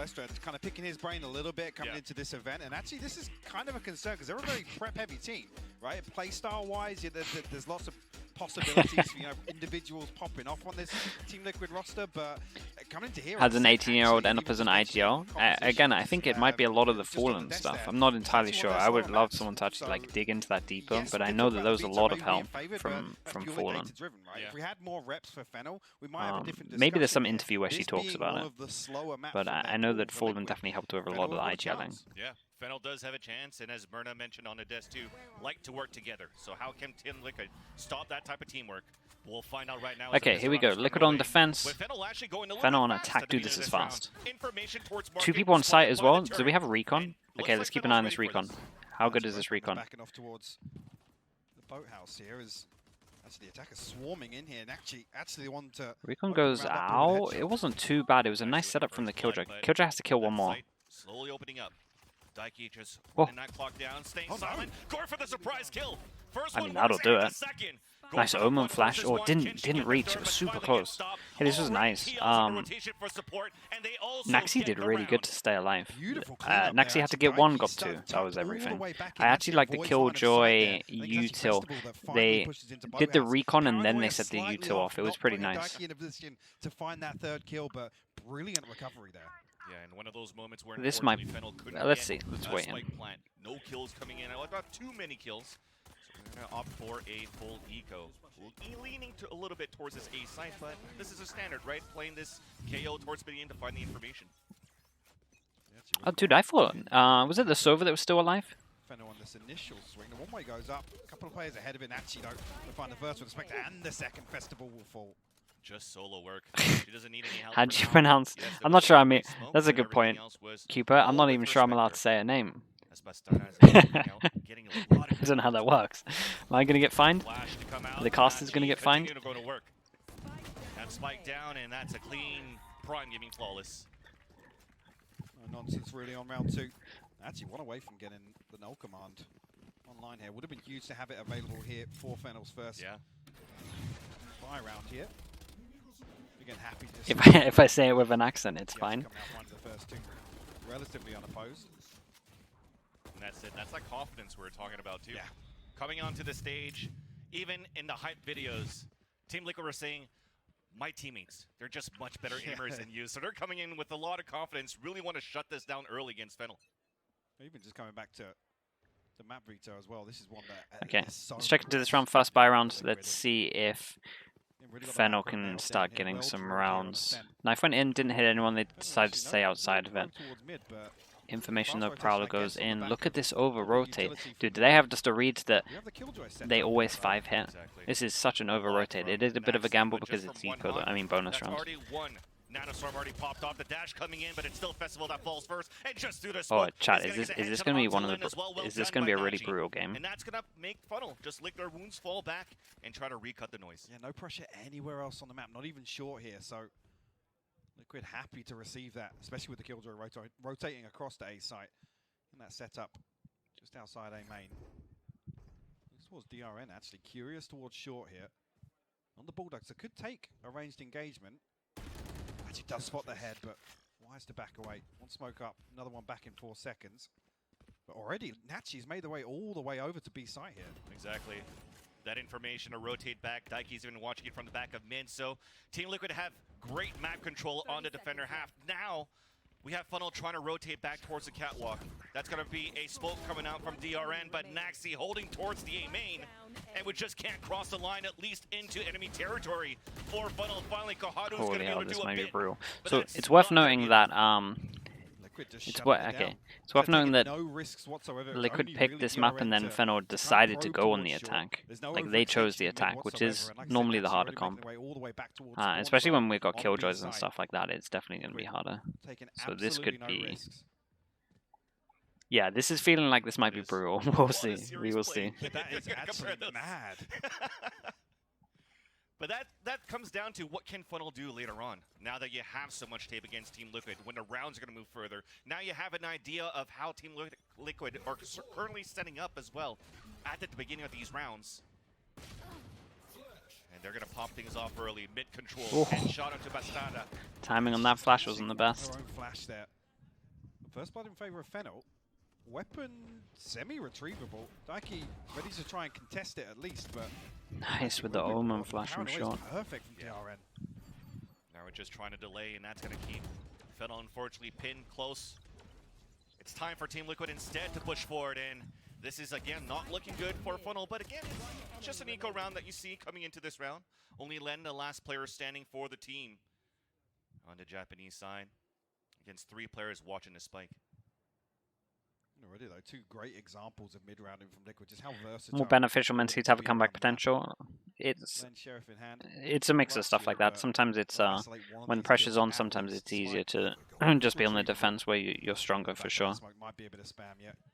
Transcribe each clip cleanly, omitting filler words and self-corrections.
Westra kind of picking his brain a little bit coming into this event, and actually this is kind of a concern because they're a very prep-heavy team, right? Play style-wise, there's lots of possibilities for individuals popping off on this Team Liquid roster, but coming into here has an 18-year-old end up as an IGL. Again, I think it might be a lot of the Fallen stuff. I'm not entirely sure. I would love someone to actually like dig into that deeper, but I know that there was a lot of help from Fallen. If we had more reps for FENNEL, we might have a different maybe there's some interview where she talks about it, but I know that Fallen definitely helped with a lot of the IGLing. Yeah, FENNEL does have a chance, and as Myrna mentioned on the desk too, like to work together. So how can Team Liquid stop that type of teamwork? We'll find out right now. Okay, here we go. Liquid on defense. FENNEL on attack. Dude, this is fast. 2 people on site as well. Do we have a recon? Okay, let's keep an eye on this recon. How good is this recon? Backing off towards the boathouse here is actually the attacker swarming in here, and actually one to recon goes out. It wasn't too bad. It was a nice setup from the Killjoy. Killjoy has to kill one more. Slowly opening up. Daiki just running that clock down, staying silent. Going for the surprise kill. First I mean, that'll do it. Nice Omen flash. Oh, didn't reach. It was super close. Hey, this was nice. Naxi did really good to stay alive. Naxi had to get 1 GOP 2. That was everything. I actually like the Killjoy util. They did the recon and then they set the util off. It was pretty nice. To find that 3rd kill, but brilliant recovery there. Yeah, and one of those moments where this might. Let's see. Let's wait in. No kills coming in. I got too many kills. So we're going to opt for a full eco. We'll be leaning a little bit towards this A side, but this is a standard, right? Playing this KO towards beginning to find the information. Oh, dude, I thought. Was it the Sova that was still alive? FENNEL on this initial swing. The one-way goes up. A couple of players ahead of it. Actually, though, to find the first one, the Spectre and the second Festival will fall. Just solo work. She doesn't need any help. How do you pronounce? Yes, I'm not sure. I mean, that's a good point. Cooper, I'm not even sure I'm allowed to say a name. I don't know how that works. Am I going to get fined? The caster's going to get fined? That spike down, and that's a clean prime giving flawless. No nonsense really on round 2. Actually, one away from getting the null command online here. Would have been huge to have it available here for FENNEL's first buy round here. Again, happy to if I say it with an accent, it's fine. The first 2 relatively unopposed. And that's it. That's that confidence we were talking about too. Yeah. Coming onto the stage, even in the hype videos, Team Liquid were saying, my teammates, they're just much better aimers than you. So they're coming in with a lot of confidence, really want to shut this down early against FENNEL. Even just coming back to map veto as well. This is one that... Okay, let's check into this round, first buy round. Let's see if FENNEL can start getting some rounds. Knife went in, didn't hit anyone. They decided to stay outside of it. Information though, Prowler goes in. Look at this over rotate. Dude, do they have just a read that they always 5 hit? This is such an over rotate. It is a bit of a gamble because it's eco, I mean bonus rounds. Nanostorm already popped off, the dash coming in, but it's still Festival that falls first, and just through the smoke. Oh, chat, is this going to be one of the... Is this going to be a really brutal game? And that's going to make FENNEL just lick their wounds, fall back, and try to recut the noise. Yeah, no pressure anywhere else on the map, not even short here, so Liquid happy to receive that, especially with the Killjoy rotating across the A site in that setup just outside A main. Looks towards DRN actually, curious towards short here. On the Bulldogs, it could take a ranged engagement. Actually does spot the head, but wise to back away. One smoke up, another one back in 4 seconds. But already, Nachi's made the way all the way over to B site here. Exactly. That information to rotate back. Daiki's even watching it from the back of mid, so Team Liquid have great map control on the defender half. Now, we have FENNEL trying to rotate back towards the catwalk. That's going to be a smoke coming out from DRN, but Naxi holding towards the A main, and we just can't cross the line, at least into enemy territory for FENNEL. Finally, Koharu's going to be able to do this might a be brutal. So it's worth noting that it's worth noting that Liquid picked this map and then FENNEL decided to go on the attack. Like, they chose the attack, which is normally the harder comp. Especially when we've got Killjoys and stuff like that, it's definitely going to be harder. So this could be... Yeah, this is feeling like this might be brutal. We'll see. We will see. That is absolutely mad. But that comes down to what can FENNEL do later on. Now that you have so much tape against Team Liquid, when the rounds are going to move further, now you have an idea of how Team Liquid are currently setting up as well at the beginning of these rounds. And they're going to pop things off early, mid-control, headshot onto Bastarda. Timing on that flash wasn't the best. Their own flash there. First blood in favor of FENNEL. Weapon semi-retrievable. Daiki ready to try and contest it at least, but Nice with the Omen flash from short. Perfect from TRN. Now we're just trying to delay, and that's going to keep FENNEL unfortunately pinned close. It's time for Team Liquid instead to push forward, and this is again not looking good for FENNEL, but again, it's just an eco round that you see coming into this round. Only Len, the last player standing for the team on the Japanese side against 3 players watching the spike. Already though, 2 great examples of mid-rounding from Liquid, just how versatile. More beneficial mentally to have a comeback potential. It's a mix of stuff like that. Sometimes it's when pressure's on, sometimes it's easier to just be on the defense where you're stronger for sure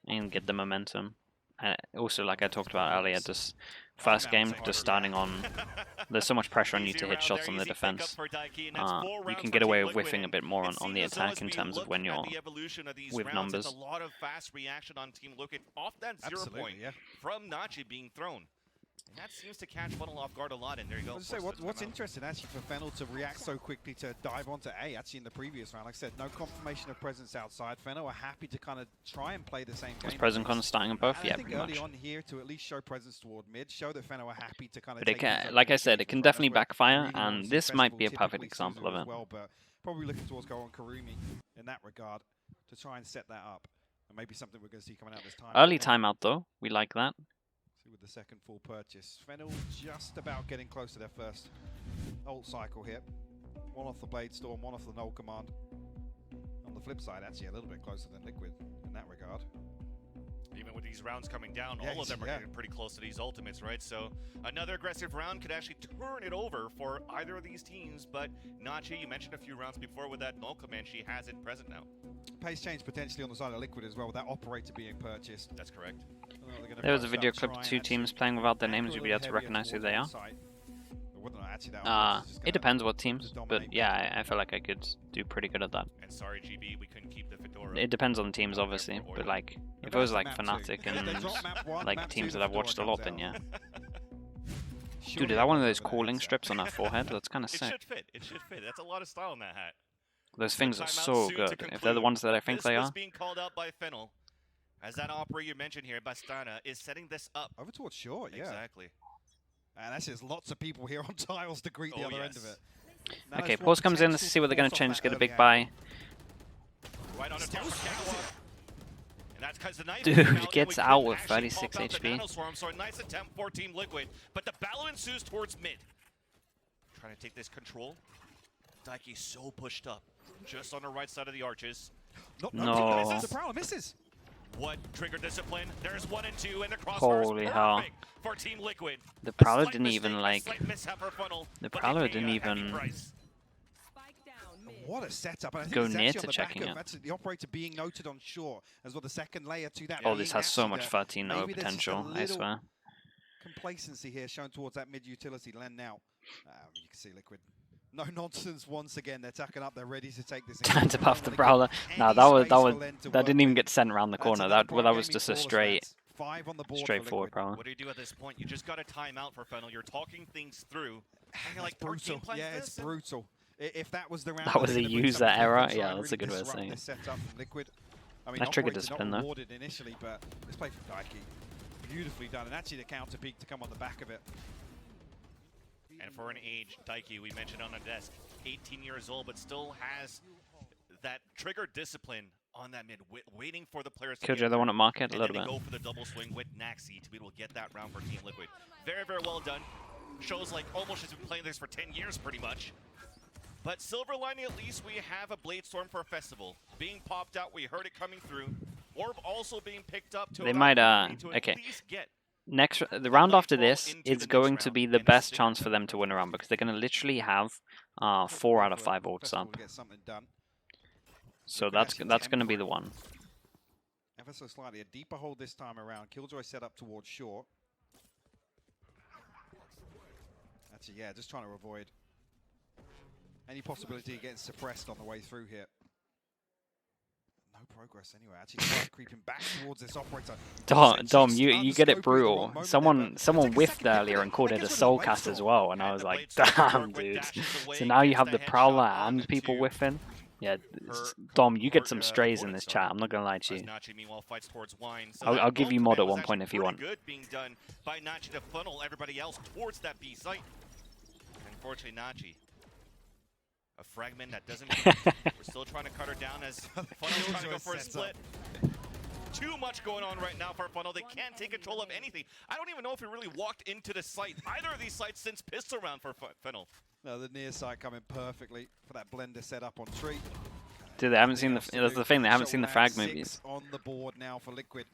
and get the momentum. And also, like I talked about earlier, just first game, just starting on, there's so much pressure on you to hit shots on the defense. You can get away with whiffing a bit more on the attack in terms of when you're with numbers. A lot of fast reaction on Team Liquid off that 0 point from Nachi being thrown. And that seems to catch FENNEL off guard a lot, and there you go. What's interesting actually for FENNEL to react so quickly to dive onto A, actually in the previous round, like I said, no confirmation of presence outside. FENNEL are happy to kind of try and play the same game. Was pros and cons starting on both? Yeah, I think pretty early much. on here to at least show presence toward mid, show that FENNEL are happy to kind of But it can, like I said, it can definitely backfire, and this might be a perfect example of it. Well, but probably looking towards go on Karumi in that regard to try and set that up, and maybe something we're going to see coming out this time. Early timeout though, we like that. With the second full purchase. FENNEL just about getting close to their first ult cycle here. One off the Blade Storm, one off the Null Command. On the flip side, actually a little bit closer than Liquid in that regard. Even with these rounds coming down, all of them are getting pretty close to these ultimates, right? So another aggressive round could actually turn it over for either of these teams, but Nachi, you mentioned a few rounds before with that Null Command, she has it present now. Pace change potentially on the side of Liquid as well, with that operator being purchased. That's correct. There was a video clip of 2 teams playing without their names. You'll be able to recognize who they are. It depends what teams, but yeah, I feel like I could do pretty good at that. And sorry, GB, we couldn't keep the fedora. It depends on teams, obviously, but like if it was like Fnatic and like teams that I've watched a lot, then yeah. Dude, is that one of those cooling strips on her forehead? That's kind of sick. It should fit. It should fit. That's a lot of style in that hat. Those things are so good. If they're the ones that I think they are. This was being called out by FENNEL, as that operator you mentioned here, Bastana, is setting this up. Over towards short, yeah. Exactly. And that's just lots of people here on tiles to greet the other end of it. Now Okay, pause comes in. Let's see what they're going to change. Get a big buy. Right on and that's because the knife Dude gets out with 36 HP. So a nice attempt for Team Liquid, but the battle ensues towards mid. Trying to take this control. Daiki so pushed up, just on the right side of the arches. No. The Prowler misses. What trigger discipline? There's 1 and 2, and the crossfire Holy is hell. perfect for Team Liquid. The Prowler didn't even like. The Prowler didn't even. What a setup! And I think go it's near actually to on the checking back it. of, that's the operator being noted on shore as well. The second layer to that. Oh, this has so much actually 13-0 potential. I swear. Complacency here shown towards that mid utility. Len now. You can see Liquid. No nonsense once again. They're tucking up. They're ready to take this. Time to buff the Prowler. No, that didn't even get sent around the corner. That was just a straightforward Prowler. What do you do at this point? You just got a timeout for FENNEL. You're talking things through. And you're like, brutal. Yeah, it's brutal. If that was the round, that was a user error. Yeah, that's a good way of saying it. I mean, that trigger discipline though. Initially, but it's played from Daiki. Beautifully done, and actually the counter peak to come on the back of it. And for an age, Daiki, we mentioned on the desk, 18 years old, but still has that trigger discipline on that mid, waiting for the players to Killed the other one at market a little bit. Go for the double swing with Naxi to be able to get that round for Team Liquid. Very, very well done. Shows like almost has been playing this for 10 years pretty much. But silver lining, at least we have a Blade Storm for a festival. Being popped out, we heard it coming through. Orb also being picked up to they might, okay. The round after this is going to be the best chance for them to win a round because they're going to literally have 4 out of 5 ults up. So that's going to be the one. Ever so slightly, a deeper hold this time around. Killjoy set up towards short. Actually, yeah, just trying to avoid any possibility of getting suppressed on the way through here. No progress anyway. Actually, creeping back towards this operator. Dom, you get it brutal. Someone whiffed earlier and called it a soul cast as well, and I was like, damn, dude. So now you have the Prowler and people whiffing. Yeah, Dom, you get some strays in this chat. I'm not gonna lie to you. Nachi meanwhile fights towards wine. So I'll give you mod at was one point actually if you want. pretty good being done by Nachi to funnel everybody else towards that B site. Unfortunately, Nachi, a fragment that doesn't connect. We're still trying to cut her down as Funnel's trying to go for a split. Too much going on right now for Funnel. They can't take control of anything. I don't even know if he really walked into the site, either of these sites, since pistol round for Funnel. No, the near side coming perfectly for that blender set up on tree. Dude, they haven't seen the. That's the thing. They haven't seen the frag movies. On the board now for Liquid,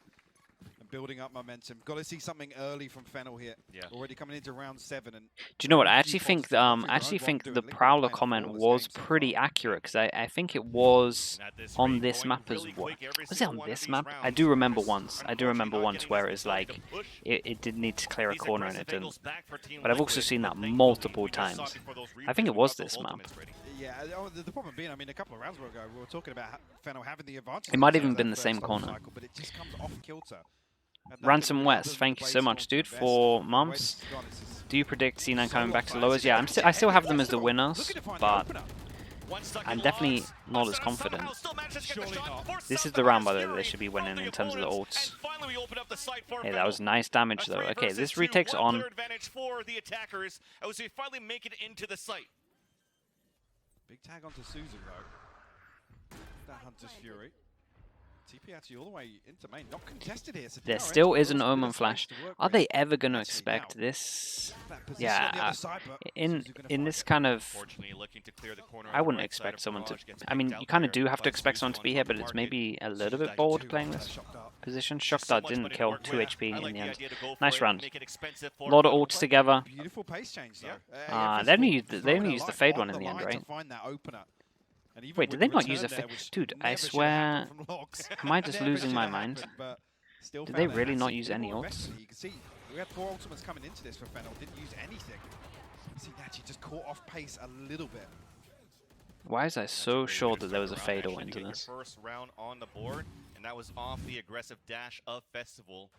and building up momentum. Got to see something early from Fennel here. Yeah. Already coming into round 7. And do you know what? I actually think the Prowler comment was pretty accurate because I think it was on this map as well. Was it on this map? I do remember once. I do remember once where it's like it did need to clear a corner and it didn't. But I've also seen that multiple times. I think it was this map. Yeah, the problem being, I mean, a couple of rounds ago, we were talking about Fennel having the advantage. It might have even been the same corner. Cycle, but it just comes off kilter. Ransom West, thank you so much, dude, for months. Do you predict C9 coming back to lowers? Yeah, I still have them as the winners, but I'm definitely not as confident. This is the round, by the way, that they should be winning in terms of the ults. Hey, that was nice damage, though. Okay, this retake's on. Big tag onto Susan, though. That Hunter's Fury. TP actually all the way into main. Not contested here. So there still is an Omen flash. Are they ever going to expect this? Yeah, in this kind of... I wouldn't expect someone to... I mean, you kind of do have to expect someone to be here, but it's maybe a little bit bold playing this position. Shockdart didn't kill 2 HP in the end. Nice round. A lot of ults together. Beautiful pace change, though. They only used the fade one in the end, right? Wait, did they not use a fade? Dude, I swear... Am I just losing my mind? Did they really not use any ults? You can see we had 4 ultimates coming into this for Fennel. Didn't use anything. See, Nachi just caught off pace a little bit. Why is I so sure that there was a fade ult into this? First round on the board, and that was off the aggressive dash of Festival.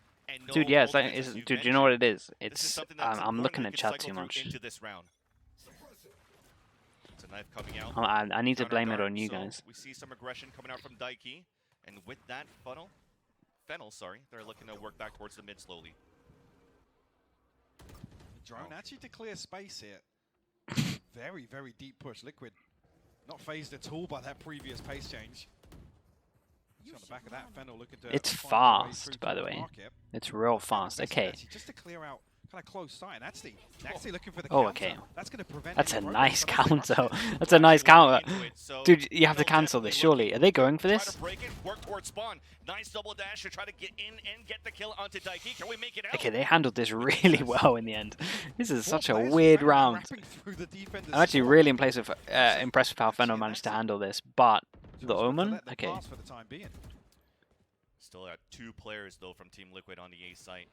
Dude, yeah, dude, you know what it is? It's I'm looking at chat too much. Knife coming out. I need to blame it on you guys. We see some aggression coming out from Daiki, and with that Fennel, sorry, they're looking to work back towards the mid slowly. Drone actually to clear space here. Very, very deep push. Liquid not phased at all by that previous pace change. On the back of that, Fennel looking to it's fast, by the way. It's real fast. Okay. Just to clear out kind of close sight. Actually looking for the counter. Okay. That's going to prevent. That's a nice counter. That's a nice counter. Dude, you have to cancel this, surely. Are they going for this? Nice double dash to try to get in and get the kill onto Daiki. Can we make it out? Okay, they handled this really well in the end. This is such a weird round. I'm actually really impressed with how Fennel managed to handle this, but the Omen? Okay. Still at 2 players though from Team Liquid on the A site.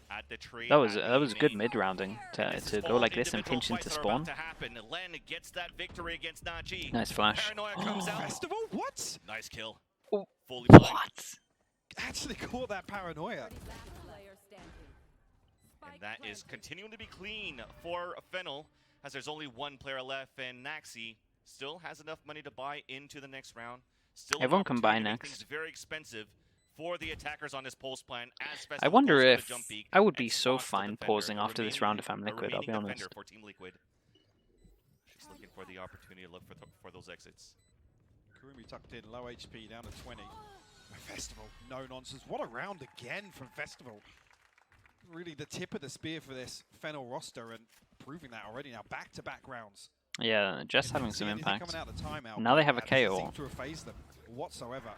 At the tree, that was good mid rounding to go like this and pinch into spawn. Nice flash. Festival? What? Nice kill. Oh, fully what? Actually caught that paranoia. And that is continuing to be clean for Fennel, as there's only 1 player left, and Naxi still has enough money to buy into the next round. Still everyone can buy next. Very expensive for the attackers on this pulse plan. I wonder if I would be so fine pausing after this round if I'm Liquid, I'll be honest. For Team Liquid. She's looking for the opportunity to look for those exits. Kurumi tucked in, low HP, down to 20. Festival, no nonsense. What a round again from Festival. Really the tip of the spear for this Fennel roster, and proving that already now. Back-to-back rounds. Yeah, just having some impact. Now they have a KO. Whatsoever.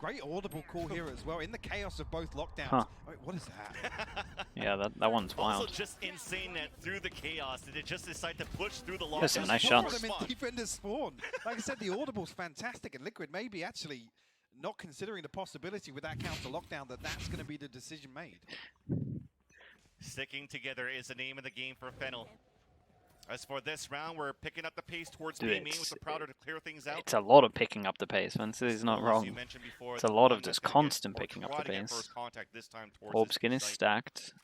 Great audible call here as well in the chaos of both lockdowns. Huh. Wait, what is that? Yeah, that one's wild. Also just insane that through the chaos, did it just decide to push through the lockdown? That's some nice shots. Defenders spawn. Like I said, the audible's fantastic, and Liquid maybe actually not considering the possibility with that counter lockdown that's going to be the decision made. Sticking together is the name of the game for Fennel. As for this round, we're picking up the pace towards the main with the Prouder to clear things out. It's a lot of picking up the pace, man. This is not wrong. It's a lot of just constant picking up the pace. Orb skin is stacked.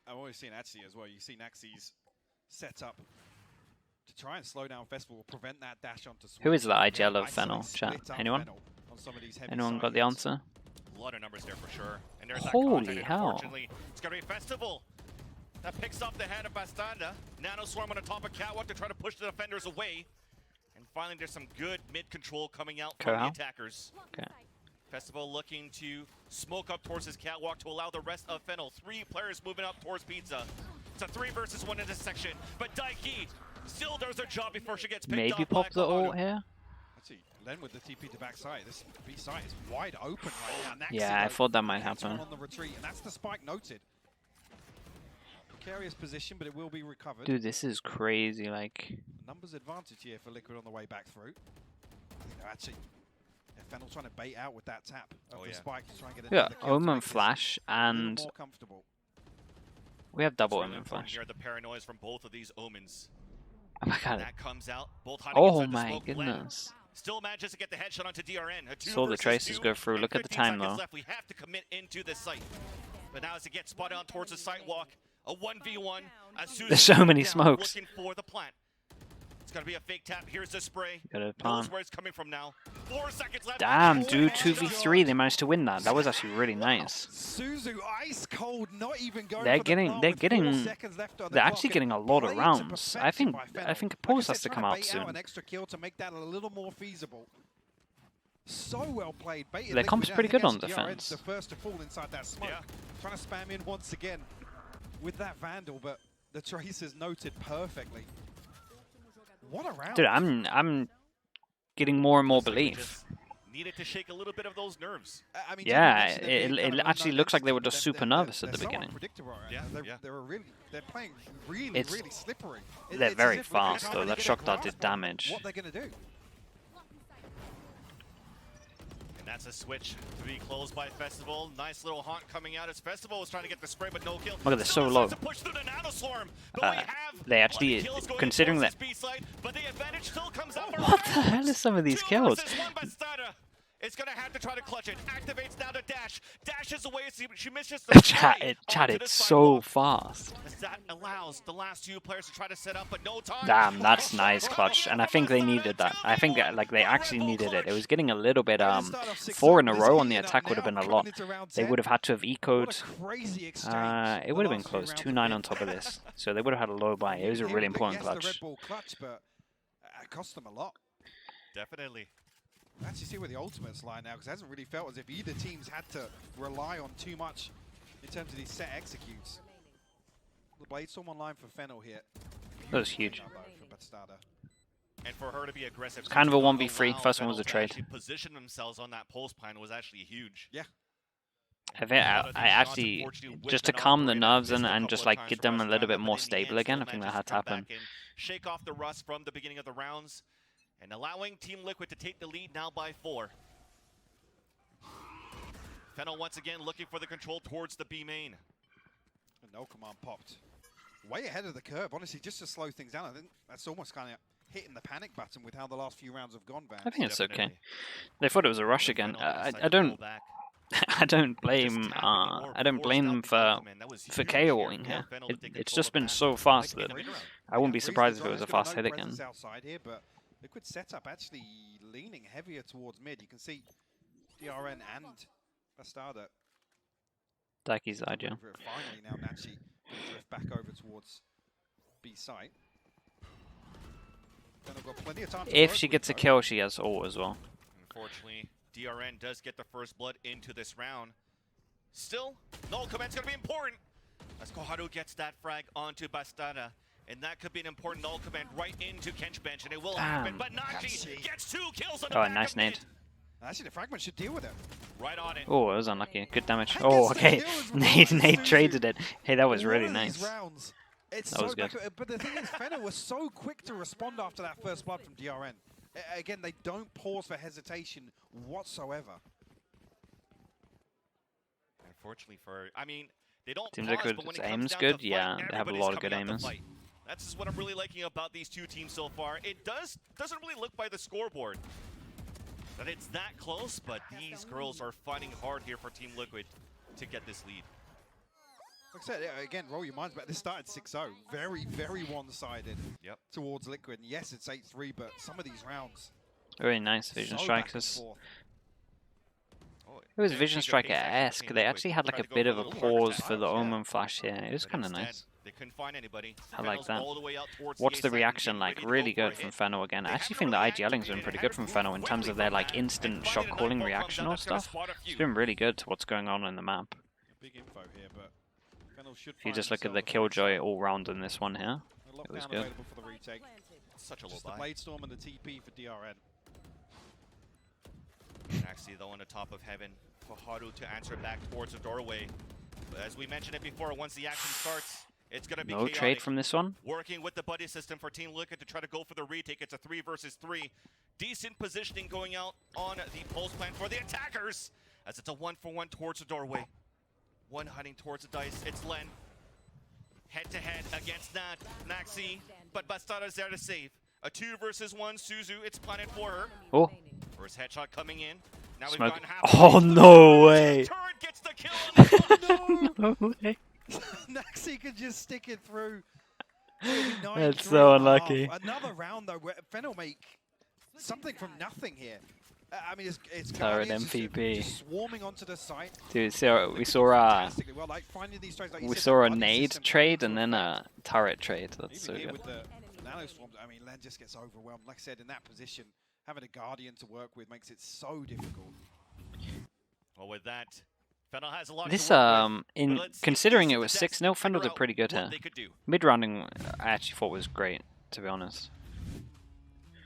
I've always seen Naxi as well. You see Naxi's set up to try and slow down Festival, will prevent that dash onto Switch. Who is the IGL of Nicely Fennel, chat? split up Anyone? Fennel on some of these heavy Anyone side got the hits. answer? A lot of numbers there for sure. And there's that Holy contact, and hell. unfortunately, it's going to be Festival that picks up the head of Bastanda. Nano Swarm on the top of Catwalk to try to push the defenders away. And finally, there's some good mid control coming out from the Corral. attackers. Okay. Festival looking to smoke up towards his Catwalk to allow the rest of Fennel. 3 players moving up towards Pizza. It's a 3 versus 1 in this section. But Daiki still does her job before she gets picked Maybe up pop by the ult Koharu. here. Let's see, Len with the TP to backside. This B side is wide open right now. Yeah, I Naxi, thought that might gets one happen. on the retreat, and that's the spike noted. Precarious position, but it will be recovered. Dude, this is crazy. Like, Numbers advantage here for Liquid on the way back through. I think they're actually, Fennel trying to bait out with that tap of the spike to try and get yeah, another kill to Omen make this Flash, a little and more comfortable. we have double It's really Omen important Flash. here, the paranoias from both of these Omens. Oh my god. That comes out. Both hiding Oh inside the my smoke. Len goodness. still manages to get the headshot onto DRN. A 2 Saw the versus traces 2, go through. and Look at the 15 time, seconds though. left. We have to commit into this site. But now as it gets spotted on towards the sidewalk, a 1v1. There's so many down, smokes. Looking for the plant. It's gonna be a fake tap. Here's the spray. Got a Knows plan. where it's coming from now. 4 seconds left. Damn, Oh, dude, headshot. 2v3. They managed to win that. That was actually really nice. Suzu ice cold, not even going They're for the getting- plant they're with getting- 4 seconds left on the They're clock, actually and getting a lot of played to rounds. I perfection think by I Fennel. think Like Pulse said, has to trying come out bait soon. an extra kill to make that a little more feasible. So well played. Baited Their Liquid comp's out. I pretty think good on actually defense. DRN's the first to fall inside that smoke. Yeah. Trying to spam in once again with that Vandal, but the Tracer's noted perfectly. What a round. Dude, I'm getting more and more Looks like we belief. just needed to shake a little bit of those nerves. I mean, Yeah, Jimmy mentioned them being it kind of actually unknown looks like they were entities, just but super nervous at the somewhat beginning. predictable right Yeah, now. yeah. They're playing really, It's- really slippery. They're It's very as if Liquid fast, can't though. really That get a shock dart grasp did on damage. What they're going to do. And that's a switch to be closed by Festival. Nice little haunt coming out as Festival was trying to get the spray, but no kill. Look at this, Still so low. decides to push through the Nano Swarm, but we have They actually, 11 kills going considering towards that. this B-side, but the advantage still comes out. What the hell is some of these 2 kills? versus 1 Bastarda. It's gonna have to try to clutch it. Activates now to dash. Dashes away. She misses the Chat, spray chat, onto the it's so sidewalk. fast. As that allows the last 2 players to try to set up, but no time. Damn, that's nice clutch, and I think they needed that. I think like they actually needed it. It was getting a little bit 4 in a row on the attack would have been a lot. They would have had to have ecoed. It would have been close. 2-9 on top of this, so they would have had a low buy. It was a really important clutch. But it cost them a lot. Definitely. I actually see where the ultimates lie now, because it hasn't really felt as if either team's had to rely on too much in terms of these set executes. The Bladestorm online for Fennel here. That was huge. For Bastarda. And for her to be aggressive, It's kind of a to 1v3. allow First one was Fennel a to trade. actually position themselves on that pulse plan was actually huge. Yeah. I think I actually just to calm the nerves and just like get them a little bit more stable again. I think that had to happen. Shake off the rust from the beginning of the rounds, and allowing Team Liquid to take the lead now by 4. Fennel once again looking for the control towards the B main. And no command popped. Way ahead of the curve, honestly, just to slow things down. I think that's almost kind of hitting the panic button with how the last few rounds have gone, Van. I think it's okay. Definitely. They thought it was a rush again. I don't I don't blame them for KOing here. It's just been so fast that I wouldn't be surprised if it was a fast hit again. Outside here, but Liquid setup actually leaning heavier towards mid. You can see DRN and Bastarda. Daiki's idea. Finally now Nachi drift back over towards B site. Then I've got plenty of time to If work she with, gets a though. kill, she has ult as well. Unfortunately, DRN does get the first blood into this round. Still, null command's gonna be important. As Koharu gets that frag onto Bastarda. And that could be an important null command right into Kench bench, and it will happen. But Nachi gets 2 kills on the back nice of nade. mid. Actually, the fragment should deal with it. Right on it. Oh, it was unlucky. Good damage. I Oh, guess the okay. kill is Nate right, traded it. Hey, that was One really of these nice. rounds, it's That so was good. But the thing is, Fennel was so quick to respond after that first blood from DRN. Again, they don't pause for hesitation whatsoever. Unfortunately for, I mean, they don't Team pause, Liquid but when it aim's comes down good. to Yeah, fight, they have a everybody's lot of good coming out to aimers. fight. That's just what I'm really liking about these 2 teams so far. It doesn't really look by the scoreboard that it's that close, but these girls are fighting hard here for Team Liquid to get this lead. Like I said, again, roll your minds back. This started 6-0. Very, very one-sided towards Liquid. And yes, it's 8-3, but some of these rounds... Very nice Vision so Strikers. back and forth. It was Vision Striker-esque. They actually had like a bit of a pause for the Omen Flash here. It was kind of nice. They couldn't find anybody. I like that. All the way out towards What's the A side, reaction like? ready to Really go for a good from hit. FENNEL again. I They actually have think the no IGLing's reaction, been pretty they good had from to FENNEL move in terms of quickly their from like that, instant and shot finding calling info comes reactional out, that's gonna stuff. spot a It's few. been really good to what's going on in the map. Big info here, but FENNEL should If you find just look at the themselves Killjoy all round in this one here, a it was lockdown good. available for the retake. Such a low Just the buy. Blade Storm and the TP for DRN. Actually, though, on the top of heaven for Haru to answer back towards the doorway. But as we mentioned it before, once the action starts, it's going to be No chaotic. trade from this one. Working with the buddy system for Team Liquid to try to go for the retake. It's a 3 versus 3. Decent positioning going out on the pulse plan for the attackers, as it's a 1-for-1 towards the doorway. One hiding towards the dice. It's Len. Head-to-head against Naxi, but Bastara's there to save. A 2 versus 1 Suzu, it's planted for her. Oh, First headshot coming in. Now we've smoke. gone half. Oh, no way. Turret gets the kill on this one. No way. Naxi could just stick it through. It'll be 9, That's 3 so and a half. unlucky. Another round though, where FENNEL make something from nothing here. I mean, it's Turret Guardians MVP. just swarming onto the site. Dude, so we saw Fantastically well, like finding these strikes, like you we said, saw the a body nade system trade coming and to then effect. a turret trade. That's so Even here good. with the nano swarms, I mean, Len just gets overwhelmed. Like I said, in that position, having a Guardian to work with makes it so difficult. Well, with that, FENNEL has a lot This to work with, in but let's see if considering these it was success 6-0, FENNEL figure did out pretty good what here. they could do. Mid-rounding, I actually thought was great, to be honest.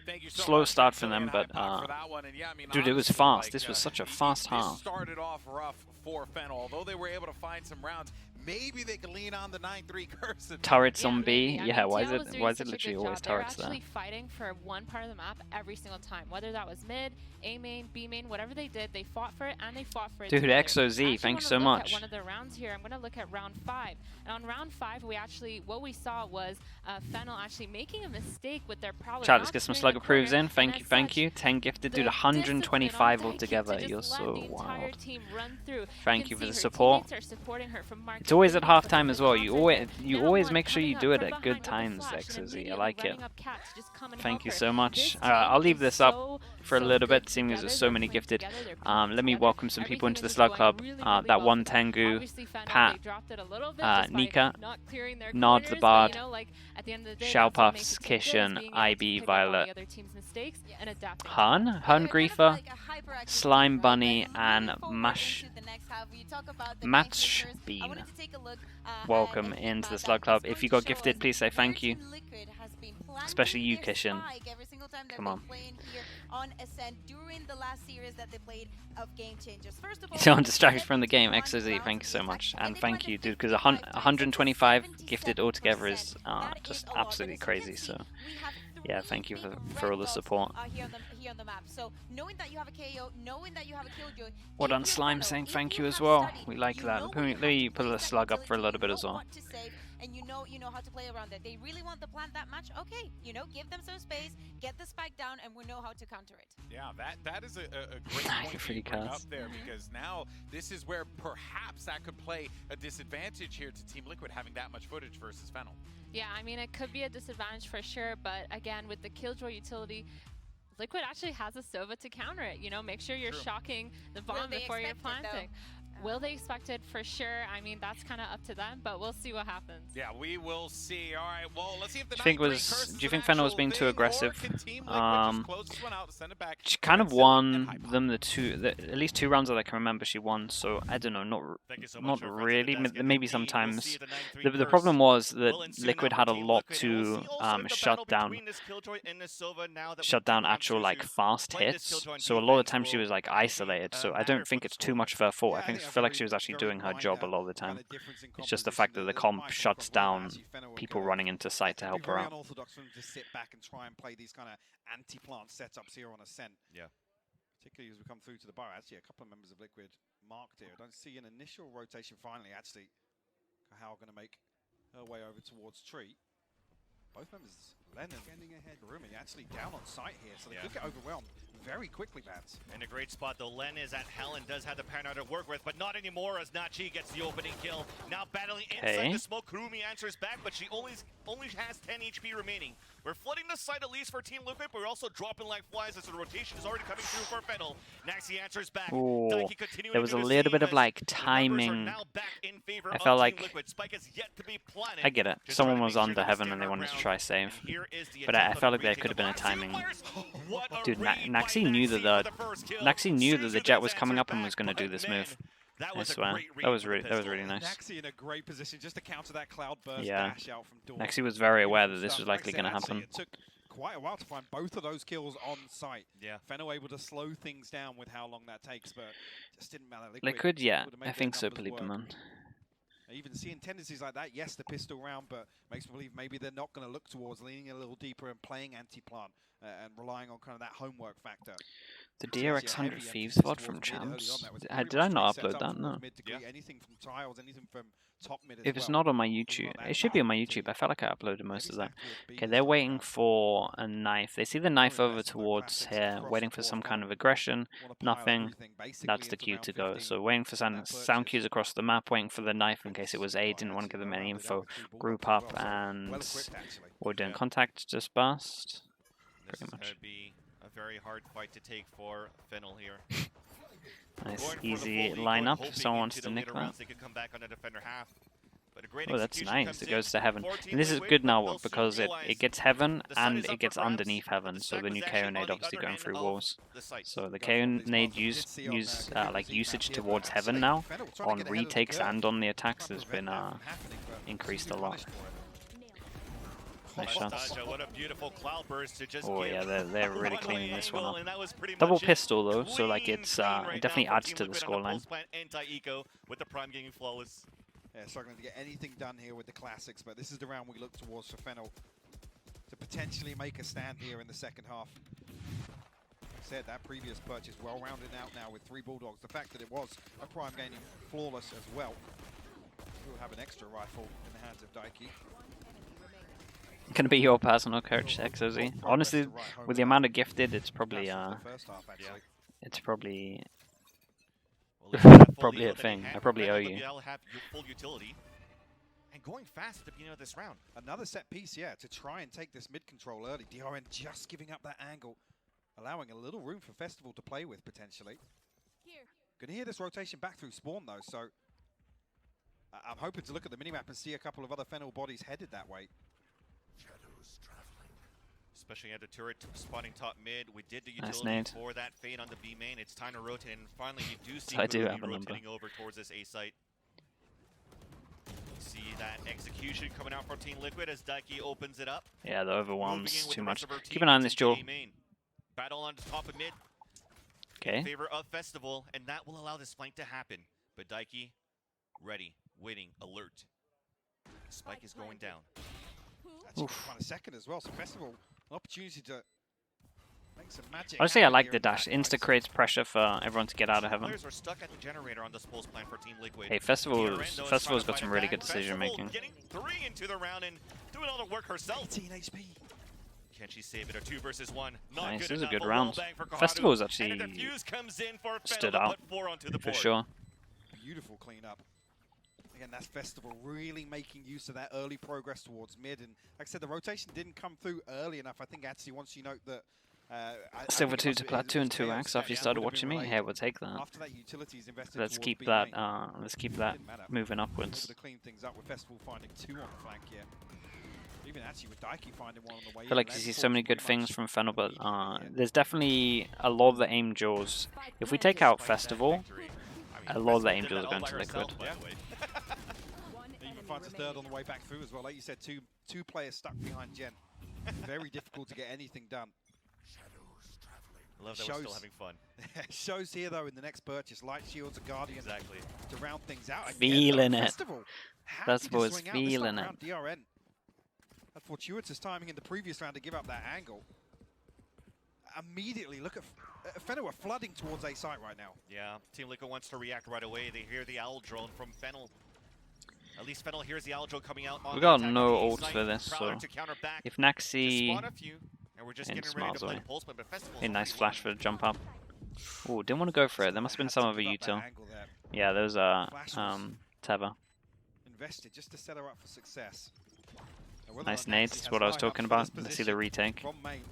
Thank you so Slow much, start for Philly them, and but Hypod, for that one. And yeah, I mean, dude, it was honestly, fast. like, This was such a this fast half. started off rough for FENNEL. Although they were able to find some rounds, maybe they could lean on the 9-3 curse. And Turrets on B. maybe. I Yeah, mean, why TL was is doing it such a literally good always job. They were turrets there? actually fighting for one part of the map every single time, whether that was mid, A main, B main, whatever they did, they fought for it and they fought for it. Dude, together. XOZ, I thanks actually so wanna look much. At one of the rounds here, I'm going to look at round 5. And on round 5, what we saw was FENNEL actually making a mistake with their Prowler. Chat, let's get some slug approves in. Thank you, thank you. 10 gifted, dude. 125 altogether. You're so wild. Thank you for the support. It's always at halftime as well. You always make sure you do it at good times, XOZ. I like it. Thank you so much. I'll leave this up for a little bit, seeing as there's so many gifted. Let me welcome some people into the Slug Club. That one Tengu, Pat, Nika, Nod the Bard, Shellpuffs, Kishan, IB, Violet, Hun Griefer, Slime Bunny, and Match Bean. Welcome into the Slug Club. If you got gifted, please say thank you. Especially you, Kishan. Come on. On Ascent during the last series that they played of Game Changers. First of all, So I'm distracted from the game. XOZ, thank you so much. And thank you, dude, because 125 gifted altogether is just absolutely crazy. So yeah, thank you for all the support. Here on the map. So knowing that you have a KO, knowing that you have a Killjoy. Well done, Slime, saying thank you as well. We like that. Let me put the slug up for a little bit as well. And you know how to play around it. They really want to plant that match. Okay, give them some space, get the spike down, and we know how to counter it. yeah, that is a great point Free to bring cast. up there, because now this is where perhaps that could play a disadvantage here to Team Liquid, having that much footage versus FENNEL. Yeah, I mean, it could be a disadvantage for sure, but again, with the Killjoy utility, Liquid actually has a Sova to counter it. Make sure you're shocking the bomb before you're planting. Will they expect it? For sure. I mean, that's kind of up to them, but we'll see what happens. Yeah, we will see. All right, well, let's see if the Do you think FENNEL was being too aggressive? She kind of Ascent won and Hypod. them at least 2 rounds that I can remember she won, so I don't know, not really, maybe sometimes. The problem was that Liquid had a lot to shut down actual like fast hits, so a lot of the time she was like isolated, so I don't think it's too much of her fault. I feel like she was actually doing her job a lot of the time. It's just the fact that the comp shuts down people running into site to help her out. Unorthodox for them to sit back and try and play these kind of anti-plant setups here on Ascent. Yeah. Particularly as we come through to the bar. Actually, a couple of members of Liquid marked here. I don't see an initial rotation finally. Actually, Kahal going to make her way over towards Tree. Both members, Len and Kurumi, actually down on site here, so they could get overwhelmed. very quickly, Bats. In a great spot, though. Len is at hell and does have the Paranoid to work with, but not anymore as Nachi gets the opening kill. Now battling inside the smoke. Kurumi answers back, but she only has 10 HP remaining. We're flooding the site at least for Team Liquid, but we're also dropping like flies as the rotation is already coming through for FENNEL. Naxi answers back. Ooh, there was a the little bit of same like as the numbers are timing. now back in favor I of felt Team like Liquid. Spike is yet to be planted. I get it. Just Someone trying to was make sure under that we heaven stand and they our wanted to ground. try save. And here is the But attempt I on felt the like there retake could have been a of timing. What a Dude, read Naxi by knew Naxi that for the first kill. Naxi knew that the Suzu jet then was coming up and answers was going to back, do this but man, move. that I was a swear. great read That was for the really pistol. nice. Naxi in a great position just to counter that cloud burst Yeah. dash out from door. Naxi was very aware that Beautiful this stuff. was Like I likely said, going to actually, happen. It took quite a while to find both of those kills on site. Yeah. FENNEL able to slow things down with how long that takes, but just didn't matter. Liquid, yeah, would've made I their think so, numbers believe work. man. Even seeing tendencies like that, yes, the pistol round, but makes me believe maybe they're not going to look towards leaning a little deeper and playing anti-plant and relying on kind of that homework factor. The So DRX actually a 100 heavy Thieves emphasis VOD from towards mid early on. Champs. That was Did pretty I much not set upload up that? No. towards mid to greet anything from tiles, anything from top mid as If it's well. not on my Wasn't YouTube, that it should be on my powerful YouTube. team. I felt like I uploaded most Heavy of that. stack towards B Okay, this they're time waiting around. for a knife. They see the knife More over investment towards classics here, across waiting the for board. some kind FENNEL of aggression. wanna pile Nothing. everything basically That's the into cue round to go. 15 So waiting for on that sound purchase. cues across the map, waiting for the knife in case it was A. Didn't want to give them any info. Group up and we're doing contact just burst. This Pretty is much. going to be a very hard fight to take for FENNEL here. Nice, Going for the easy full lineup. hoping Someone wants into to the nick later that. rounds they could come back on the defender half. But a great Oh, that's execution nice. comes It in goes to heaven. for Team And this is Liquid, good but now they'll soon because realize it gets heaven the site and is up it for gets grabs. underneath heaven. The So stack the was new actually KO on nade the obviously other going end through of walls. the site. So the Go KO for these nade ones. We did see on, like Z usage Camp here, towards but heaven actually now FENNEL trying to on get ahead of the retakes curve. and on the attacks Trying has to been prevent that from happening, but increased a seems to be lot. punished for it. Nice shots. Taja, what a beautiful cloud burst to just Oh give yeah, they're really one-way cleaning this one angle, up. and that was pretty Double much it. pistol though, so like Clean, it's clean right it definitely now for adds Team to the Liquid on scoreline. post-plant anti-eco with the prime getting flawless. Yeah, struggling to get anything done here with the classics, but this is the round we look towards for FENNEL to potentially make a stand here in the second half. Like I said, that previous purchase well rounded out now with 3 Bulldogs. The fact that it was a prime gaining flawless as well. We'll have an extra rifle in the hands of Daiki. Gonna be your personal coach, XOZ. Honestly, with the amount of gifted, it's probably it's probably Well, at least that full probably eco a that they thing. had I probably from owe FENNEL, you. WL have full utility. And going fast at the beginning of this round. Another set piece, yeah, to try and take this mid control early. DRN just giving up that angle, allowing a little room for Festival to play with potentially. Gonna hear this rotation back through spawn though, so I'm hoping to look at the minimap and see a couple of other FENNEL bodies headed that way. Especially at the turret spotting top mid. We did the Nice utility nade. for that fade on the B main. It's time to rotate, and finally you do see So I do Kurumi have a number. rotating over towards this A site. See that execution coming out from Team Liquid as Daiki opens it up. Yeah, the Moving overwhelm's in with too the much. rest of her Keep team an eye on this into duel. A main. Battle on the top of mid in Okay. favor of Festival, and that will allow this flank to happen. But Daiki, ready, waiting, alert. Spike is going down. Actually gonna find a second as well, so Festival, an opportunity to make some magic. Honestly, I happen like here the in dash. back Insta lines. creates pressure for everyone to get out of heaven. Players are stuck at the generator on this pulse plan for Team Liquid. Hey, DRN, Festival's though, is trying got to some fight it really back. good decision Festival making. Getting 3 into the round and doing all the work herself. 18 HP. Can she save it? A 2 versus 1. Not Nice, good this is a enough. good wall round. bang for Kohadu. Festival's And actually a defuse comes in for stood FENNEL to out put 4 onto the for board. sure. Beautiful cleanup. Again, that's Festival really making use of that early progress towards mid. And like I said, the rotation didn't come through early enough. I think actually once you note that... Silver 2 to plat 2 and 2 X after you started watching me. Hey, we'll take that. After that, utilities invested Let's towards keep B that. main. Let's keep that Didn't matter. moving Able upwards. to clean things up with Festival finding 2 on the flank here. Even actually with Daiki finding 1 on the way. I feel like you see so many good things from FENNEL, but there's definitely a lot of the aim jaws. If we take out Festival, a lot of the aim jaws are going to Liquid. Even finds a third on the way back through as well. Like you said, two players stuck behind Gen. Very difficult to get anything done. I love that we're still having fun. Shows here though in the next purchase, Light Shields, a Guardian Exactly. to round things out. Again, Feeling though, it. Festival happy That's to what's swing out this time feeling around. DRN had fortuitous timing in the previous round to give up that angle. Immediately, look at FENNEL are flooding towards A site right now. Yeah, Team Liquid wants to react right away. They hear the owl drone from FENNEL. At least FENNEL hears the owl drone coming out on We the got attack no of the ult site. for this, Prowler so to counter back. if To Naxi spawn a few, And we're just in getting ready to Smart's play way. Pulse, but Festival's A nice already flash for won. the jump up. Oh, didn't want to go for it. There must have been some other util. Yeah, there was a Tether. Invested just to set her up for success. Nice nades, that's what I was talking about. Let's see the retake. From main.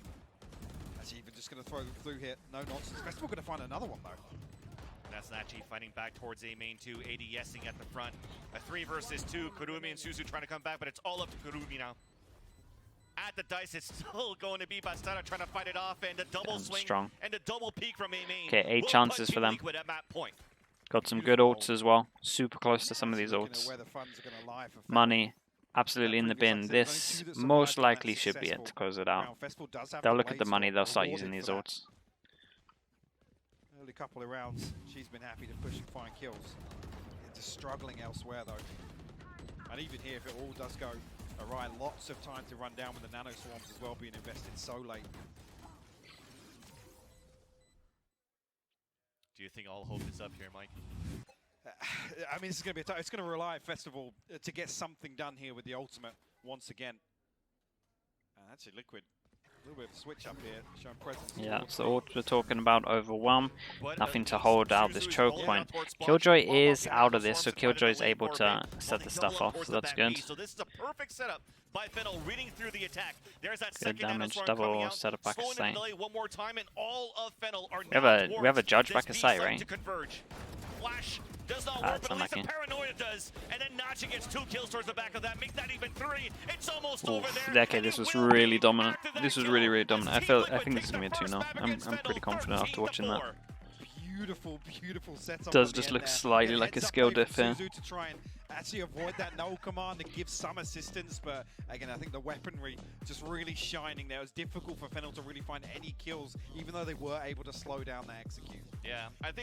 As even just going to throw through here. No nonsense. Festival going to find another one though. That's Nachi fighting back towards A main 2. ADSing at the front. A 3 versus 2. Kurumi and Suzu trying to come back, but it's all up to Kurumi now. At the dice, it's still going to be Bastarda trying to fight it off, and a double swing strong. and a double peek from A main. Okay, 8 chances for them. Liquid at map point. Got some good ults as well. Super close to some of these ults. Money, absolutely in the bin. This most likely should be it to close it out. They'll look at the money, they'll start using these ults. Early couple of rounds, she's been happy to push and find kills. It's struggling elsewhere though. And even here, if it all does go awry, lots of time to run down with the nano swarms as well being invested so late. Do you think all hope is up here, Mike? I mean, this is going to be it's going to rely on Festival to get something done here with the ultimate once again. And actually, Liquid, a little bit of a switch up here, showing presence. Yeah, so ult we're talking about overwhelm. Nothing to hold out this choke point. Killjoy is out of this, so Killjoy is able to set the stuff off, so that's good. So this is a perfect setup by FENNEL, reading through the attack. There's that Good second damage, nanoswarm coming double out, setup back slowing the Ascent. delay one more time, and all of FENNEL are We have a judge back at Ascent, right? To converge. Flash does not Ah, work, it's but at least the unlucky. paranoia does. And then Nachi gets 2 kills towards the back of that, make that even 3. It's almost over Oof, there. okay, and this it was will really be dominant. after that This was kill, really, really as dominant. Team I Liquid think this is takes gonna be a the 2-0. first map against I'm pretty FENNEL, confident after 13 to watching that. 4. Beautiful, beautiful setup. Does on the just end look there. slightly And like a heads up skill play diff from here. Suzu to try and actually avoid that null command and give some assistance, but again, I think the weaponry just really shining there. It was difficult for FENNEL to really find any kills, even though they were able to slow down their execute. Yeah, I think